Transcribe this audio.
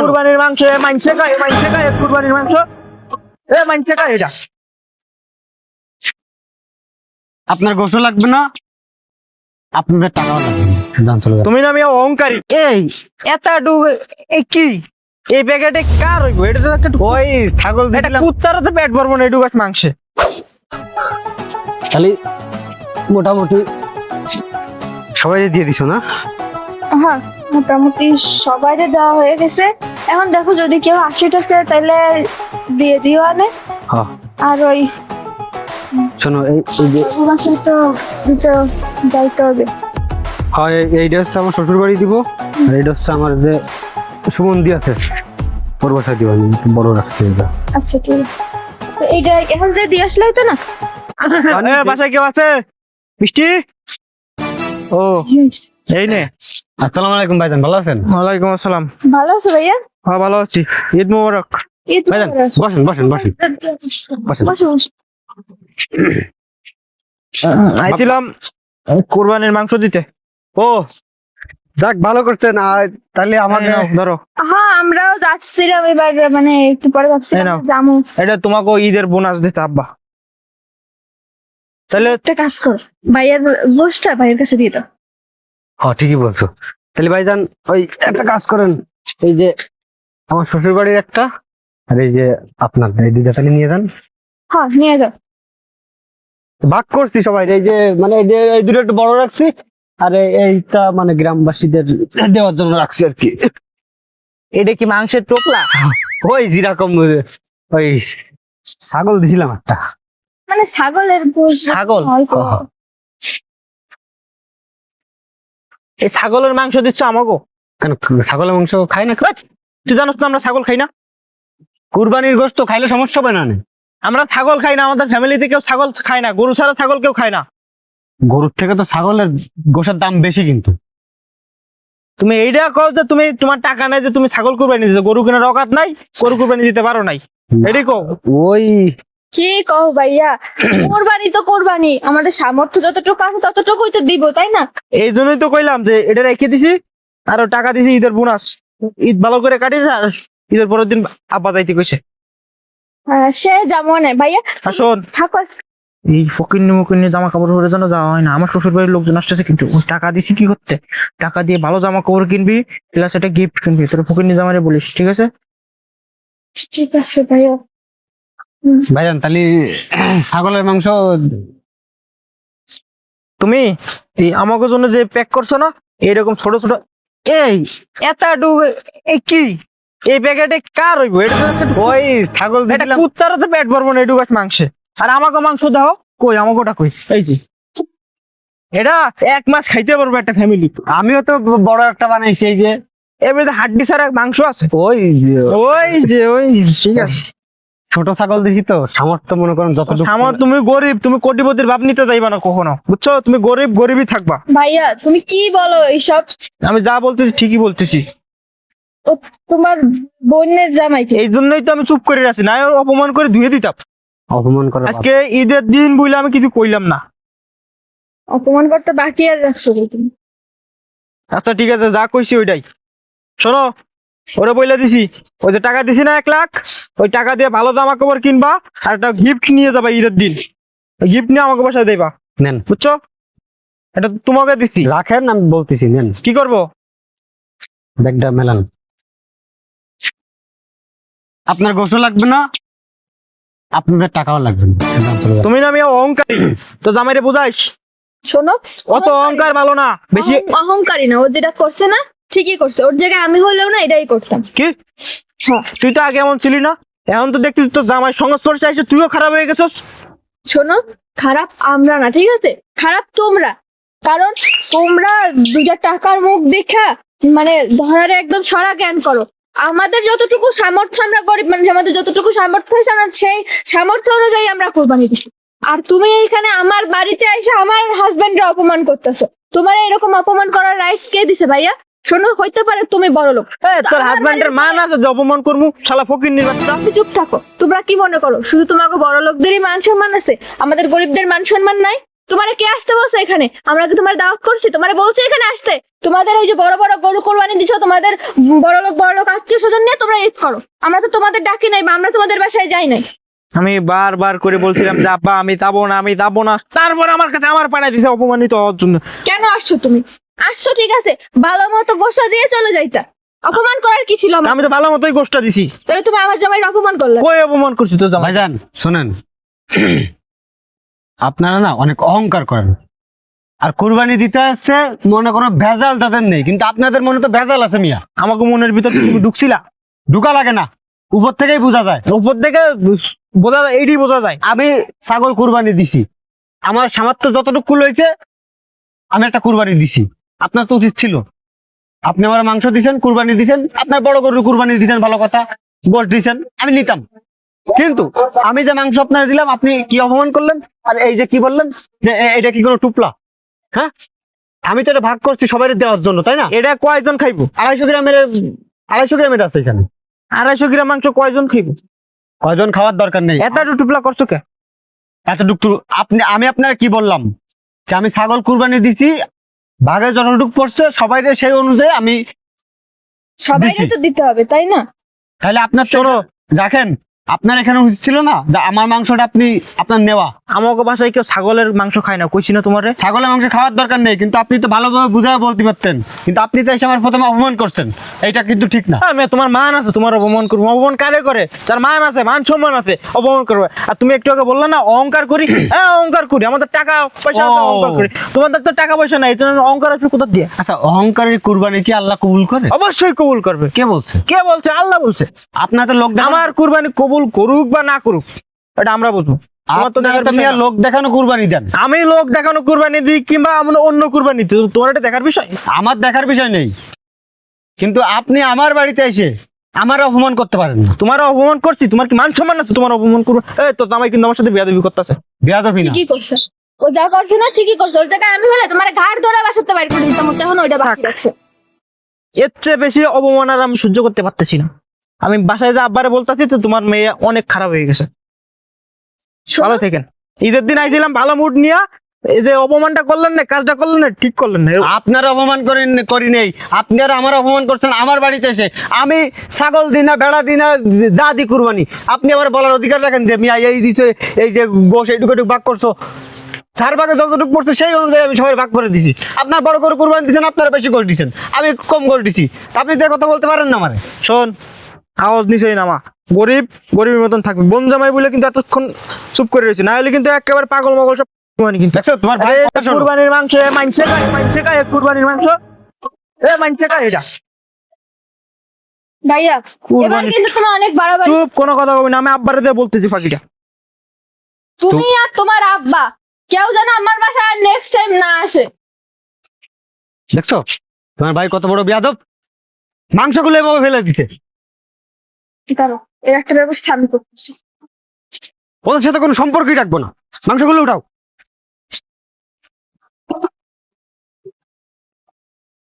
কুরবানির মাংস মাংসে খায় কুরবানির মাংস মাংসে খায় এটা। আপনার গোসল লাগবে না, আপনাদের টাকাও লাগবে না। যান চলে যান। তুমি না আমি অহংকারী। এই এতটু কি এই প্যাকেটে কার হইব? এটা তো একটা ওই ছাগল এটা দিছিলাম, কুত্তারও তো পেট ভরবো না এটুকু মাংসে। খালি মোটামুটি সবাই দিয়ে দিছো না? হ্যাঁ, মোটামুটি সবাইকে দেওয়া হয়ে গেছে। এখন দেখো যদি কেউ 80 টাকা তাহলে দিয়ে দিও আনে। হ্যাঁ আর ওই শোনো, এই যে বাসায় তো দিতে যাইতে হবে। হয় এইটা হচ্ছে আমার শ্বশুর বাড়ি দিব, আর এইটা হচ্ছে আমার যে সুমন্দি আছে ওর বাসায় দিব। আমি একটু বড় রাখছি এটা। আচ্ছা ঠিক আছে, তো এইটা এখন যে দিয়ে আসলে হতো না। বাসায় কেউ আছে? মিষ্টি ও এই নে। আসসালামু আলাইকুম ভাইজান, ভালো আছেন? ওয়ালাইকুম আসসালাম। ভালো আছো ভাইয়া? হ্যাঁ ভালো আছি। ঈদ মোবারক। ঈদ ভাইজান মোবারক। বসেন বসেন বসেন বসেন। বসো বসো। আইছিলাম কুরবানির মাংস দিতে। ও যাক, ভালো করছেন। আর তাহলে আমাকে নাও, ধরো হ্যাঁ আমরাও যাচ্ছিলাম এবার, মানে একটু পরে এই ভাবছিলাম নাও। যাবো। এটা তোমাকে ঈদের বোনাস দিতে আব্বা। তাহলে একটা কাজ করো, ভাইয়ার গোষ্ঠটা ভাইয়ের কাছে দিয়ে দাও। হ্যাঁ ঠিকই বলছো। তাহলে ভাইজান ওই একটা কাজ করেন, এই যে আমার শ্বশুর বাড়ির একটা, আর এই যে আপনার, এই দুইটা তাহলে নিয়ে যান। হ্যাঁ নিয়ে যাও। ভাগ করছি সবাই, এই যে মানে এই দুটো একটু বড় রাখছি, আর এইটা মানে গ্রামবাসীদের দেওয়ার জন্য রাখছি আর কি। এটা কি মাংসের টোকলা? ওই যেরকম ওই ছাগল দিছিলাম একটা। মানে ছাগলের গোশত ছাগল? হয় তো। হ্যাঁ। এই ছাগলের মাংস দিচ্ছ আমাকে? কেন ছাগলের মাংস খাই না? তুই জানোস না আমরা ছাগল খাই না? কুরবানির গোশত খাইলে সমস্যা হবে না? আমরা ছাগল খাই না, আমাদের ফ্যামিলিতে কেউ ছাগল খায় না, গরু ছাড়া ছাগল কেউ খায় না। গরুর থেকে তো ছাগলের গোশের দাম বেশি কিন্তু। তুমি এইটা কও যে তুমি তোমার টাকা নেই যে তুমি ছাগল কুরবানি দিছো, গরু কেনার অকাত নাই, গরু কুরবানি দিতে পারো নাই, এটাই কও। ওই কি কও ভাইয়া, কোরবানি তো কোরবানি, আমাদের সামর্থ্য যতটুকু আছে ততটুকুই তো দিব, তাই না? এই জন্যই তো কইলাম যে এটা রেখে দিছি, আর টাকা দিছি ঈদের বোনাস। ঈদ ভালো করে কাটিস, আর ঈদের পরের দিন আব্বা যাইতে কইছে। সে যেমন ভাইয়া আর শোন, থাকো আজকে। এই ফকিন্নি মুকিন্নি জামা কাপড় পরে যেন যাওয়া হয় না। আমার শ্বশুর বাড়ির লোকজন আসতেছে, কিন্তু ওই টাকা দিছি কি করতে? টাকা দিয়ে ভালো জামা কাপড় কিনবি, প্লাস একটা গিফট কিনবি। তোর ফকিন্নি জামারে বলিস, ঠিক আছে? ঠিক আছে ভাইয়া। ভাইজান তাহলে ছাগলের মাংস তুমি এই আমাকে জন্য যে প্যাক করছো না, এইরকম ছোট ছোট এই এতটু কি এই প্যাকেটে কার হইব? এটা তো একটা ওই ছাগল এটা দিছিলাম। কুত্তারও তো পেট ভরবো না এটুকু মাংসে। আর আমাকে মাংস দাও, কই আমাকে ওটা কই? এই যে এটা 1 মাস খাইতে পারবো একটা ফ্যামিলি। আমিও তো বড় একটা বানাইছি, এই যে এবারে হাড্ডি ছাড়া মাংস আছে। ওই ওই ঠিক আছে। ছোট ছাগল দিছি তো, সামর্থ্য মনে করেন যতটুকু। আমার তুমি গরিব, তুমি কোটিপতির ভাব নিতে যাইবা না কখনো, বুঝছো? তুমি গরিব গরিবই থাকবা। ভাইয়া তুমি কি বলো এইসব? আমি যা বলতেছি ঠিকই বলতেছি। ও তোমার বোনের জামাইকে। এই জন্যই তো আমি চুপ করে আছি, না ওর অপমান করে ধুয়ে দিতাম। অপমান করা আজকে ঈদের দিন বলে আমি কিছু কইলাম না। অপমান করতে বাকি আর রাখছো কি তুমি? আচ্ছা ঠিক আছে, যা কইছি ওইটাই। শোনো, ওরে বইলা দিছি, ওই যে টাকা দিছি না 1 লাখ, ওই টাকা দিয়ে ভালো জামা কাপড় কিনবা, আর একটা গিফট নিয়ে যাবা ঈদের দিন। গিফট নিয়ে আমাকে বাসায় দেবা, নেন, বুঝছো? এটা তোমাকে দিছি। রাখেন, আমি বলতেছি নেন। কি করবো? ব্যাগটা মেলান। আপনার গোসল লাগবে না, আপনাদের টাকাও লাগবে না। যান চলে যান। তুমি না আমি অহংকারী, তো জামাইরে বুঝাইস। শোনো, অত অহংকার ভালো না, বেশি। অহংকারী না, ও যেটা করছে না ঠিকই করছে, ওর জায়গায় আমি হলেও না এটাই করতাম। কি হ্যাঁ তুই তো আগে এমন ছিলি না, এখন তো দেখতেছিস তো জামাই সংস্পর্শে আইসে তুইও খারাপ হয়ে গেছস। শোনো, খারাপ আমরা না, ঠিক আছে? খারাপ তোমরা, কারণ তোমরা দুটা টাকার মুখ দেখা মানে ধরার একদম সরা জ্ঞান করো। আমাদের যতটুকু সামর্থ্য, আমরা গরিব মানুষ, আমাদের যতটুকু সামর্থ্য হয়েছে আমরা সেই সামর্থ্য অনুযায়ী আমরা কোরবানি দিচ্ছি। আর তুমি এইখানে আমার বাড়িতে এসে আমার হাজবেন্ডের অপমান করতেছো। তোমার এরকম অপমান করার রাইটস কে দিছে ভাইয়া? শোনো, হইতে পারে তুমি বড় লোক, তোর হাজবেন্ডের মান আছে যে অপমান করমু? শালা ফকিন্নির বাচ্চা। তুমি চুপ থাকো। তোমরা কি মনে করো শুধু তোমাকে বড় লোকদেরই মান সম্মান আছে, আমাদের গরিবদের মান সম্মান নাই? তোমার কে আসতে বলছে এখানে? আমরা কি তোমার দাওয়াত করছি? তোমার বলছে এখানে আসতে? তোমাদের ওই যে বড় বড় গরু কোরবানি দিছো, তোমাদের বড় লোক আত্মীয় স্বজন নিয়ে তোমরা ঈদ করো। আমরা তো তোমাদের ডাকি নাই বা আমরা তোমাদের বাসায় যাই নাই। আমি বারবার করে বলছিলাম যে আব্বা আমি যাবো না, আমি যাবো না, তারপর আমার কাছে আমার পাঠাই দিছে অপমানিত হওয়ার জন্য। কেন আসছো তুমি? আসছো ঠিক আছে, ভালো মতো গোসা দিয়ে চলে যাইতা। অপমান করার কি ছিল আমার? আমি তো ভালো মতোই গোষ্ঠটা দিছি। তাহলে তুমি আমার জামাইয়ের অপমান করলে। কই অপমান করছি তো জামাই? ভাইজান শোনেন, আপনারা না অনেক অহংকার করেন, আর কুরবানি দিতে আসছে মনে কোনো ভেজাল তাদের নেই, কিন্তু আপনাদের মনে তো ভেজাল আছে মিয়া। আমাকে মনের ভিতর তুমি ঢুকছিলা, ঢুকা লাগে না, উপর থেকেই বোঝা যায়। উপর থেকে বোঝা যায়, এইটাই বোঝা যায়। আমি ছাগল কুরবানি দিছি, আমার সামর্থ্য যতটুকু হয়েছে আমি একটা কুরবানি দিছি। আপনার তো উচিত ছিল, আপনি আমার মাংস দিছেন, কুরবানি দিছেন, আপনার বড় গরু কুরবানি দিছেন, ভালো কথা, গোশ দিছেন, আমি নিতাম। কিন্তু আমি যে মাংস আপনার দিলাম আপনি কি অপমান করলেন, আর এই যে কি বললেন যে এটা কি কোনো টুপলা? হ্যাঁ, আমি তো এটা ভাগ করছি সবাই দেওয়ার জন্য, তাই না? এটা কয়জন খাইবো? 250 গ্রামের আছে এখানে। 250 গ্রাম মাংস কয়জন খাইবো? কয়জন খাওয়ার দরকার নেই, এত একটু টুপলা করছো কে? এতটুকু আমি আপনার কি বললাম যে আমি ছাগল কুরবানি দিছি, ভাগে যতটুকু পড়ছে সবাই সেই অনুযায়ী আমি। সবাইকে তো দিতে হবে, তাই না? তাহলে আপনার শোনো দেখেন, আপনার এখানে উচিত ছিল না যে আমার মাংসটা আপনার নেওয়া। আমাকে বাসায় কেউ ছাগলের মাংস খায় না, কইছি না তোমারে? ছাগলের মাংস খাওয়ার দরকার নেই, কিন্তু আপনি তো ভালোভাবে বুঝায় বলতে পারতেন, কিন্তু আপনি তো এসে আমার প্রথমে অপমান করছেন, এইটা কিন্তু ঠিক না। আমি তোমার মান আছে, তোমার অপমান করবো? অপমান কারে করে? যার মান আছে, মান সম্মান আছে, অপমান করবে? আর তুমি একটু আগে বললে না অহংকার করি, হ্যাঁ অহংকার করি, আমাদের টাকা পয়সা আছে, ও। অহংকার করি। তোমাদের তো টাকা পয়সা নাই, এই জন্য অহংকার আসবে কোথা দিয়ে? আচ্ছা, অহংকারের কুরবানি কি আল্লাহ কবুল করে? অবশ্যই কবুল করবে। কে বলছে? কে বলছে? আল্লাহ বলছে। আপনার তো লোক দেখানো- আমার কুরবানি কবুল করুক বা না করুক এটা আমরা বুঝবো। আমার তো আপনারা দেখার তো বিষয় মিয়া না। লোক দেখানো কুরবানি দেন। আমি লোক দেখানো কুরবানি দিই কিংবা আমরা অন্য কুরবানি দিই, তোমার এটা দেখার বিষয়? আমার দেখার বিষয় নেই, কিন্তু আপনি আমার বাড়িতে এসে আমার অপমান করতে পারেন না। তোমার অপমান করছি? তোমার কি মান সম্মান আছে? তোমার অপমান করবো? এই তো জামাই কিন্তু আমার সাথে বেয়াদবি করতেছে। বেয়াদবি না। ঠিকই করছে, ও যা করছে না ঠিকই করছে। ওর জায়গায় আমি হলে তোমার ঘাড় ধরে বাসাতে বাইর করে দিতাম, তখন ওইটা বাকি রাখছে। এর চেয়ে বেশি অপমান আর আমি সহ্য করতে পারতেছি না। আমি বাসায় যে আব্বারে বলতেছি তো তোমার মেয়ে অনেক খারাপ হয়ে গেছে। ভালো শোনো, থেকেন। ঈদের দিন আইছিলাম ভালো মুড নিয়ে, এই যে অপমানটা করলেন না, কাজটা করলেন না, ঠিক করলেন না। আপনার অপমান করি নেই, আপনি আর আমার অপমান করছেন আমার বাড়িতে এসে। আমি ছাগল দিই না, বেড়া দিই না, যা দি কুরবানি, আপনি আবার বলার অধিকার রাখেন যে মিয়া এই দিছে, এই যে গোশ এইটুকু ভাগ করছো, চার ভাগে যতটুকু পড়ছে সেই অনুযায়ী আমি সবাই ভাগ করে দিছি। আপনার বড় করে কুরবানি দিচ্ছেন, আপনারা বেশি গোশ দিচ্ছেন, আমি কম গোশ দিচ্ছি, আপনি তো কথা বলতে পারেন না আমারে। শোন, আওয়াজ নিচেই নামা। গরিব গরিবের মতন থাকবে। বোন জামাই বলে কিন্তু এতক্ষণ চুপ করে রয়েছে, না হলে কিন্তু একেবারে পাগল মাগল সব কুরবানি। কিন্তু দেখছো তোমার ভাই কথা শোনো। কুরবানির মাংস মানছে খায়, মানছে খায় কুরবানির মাংস, এ মানছে খায় এটা। ভাইয়া এবার কুরবানি কিন্তু তুমি অনেক বাড়াবাড়ি। চুপ, কোনো কথা বলবি না। আমি আব্বারে দিয়ে বলতেছি ফাঁকিটা। তুমি আর তোমার আব্বা কেউ যেন আমার বাসায় নেক্সট টাইম না আসে। দেখছো তোমার ভাই কত বড় বেয়াদব, মাংসগুলো এভাবে ফেলে দিতে। দাঁড়াও, এর একটা ব্যবস্থা আমি করতেছি। ওদের সাথে কোনো সম্পর্কই রাখবো না, মাংসগুলো উঠাও।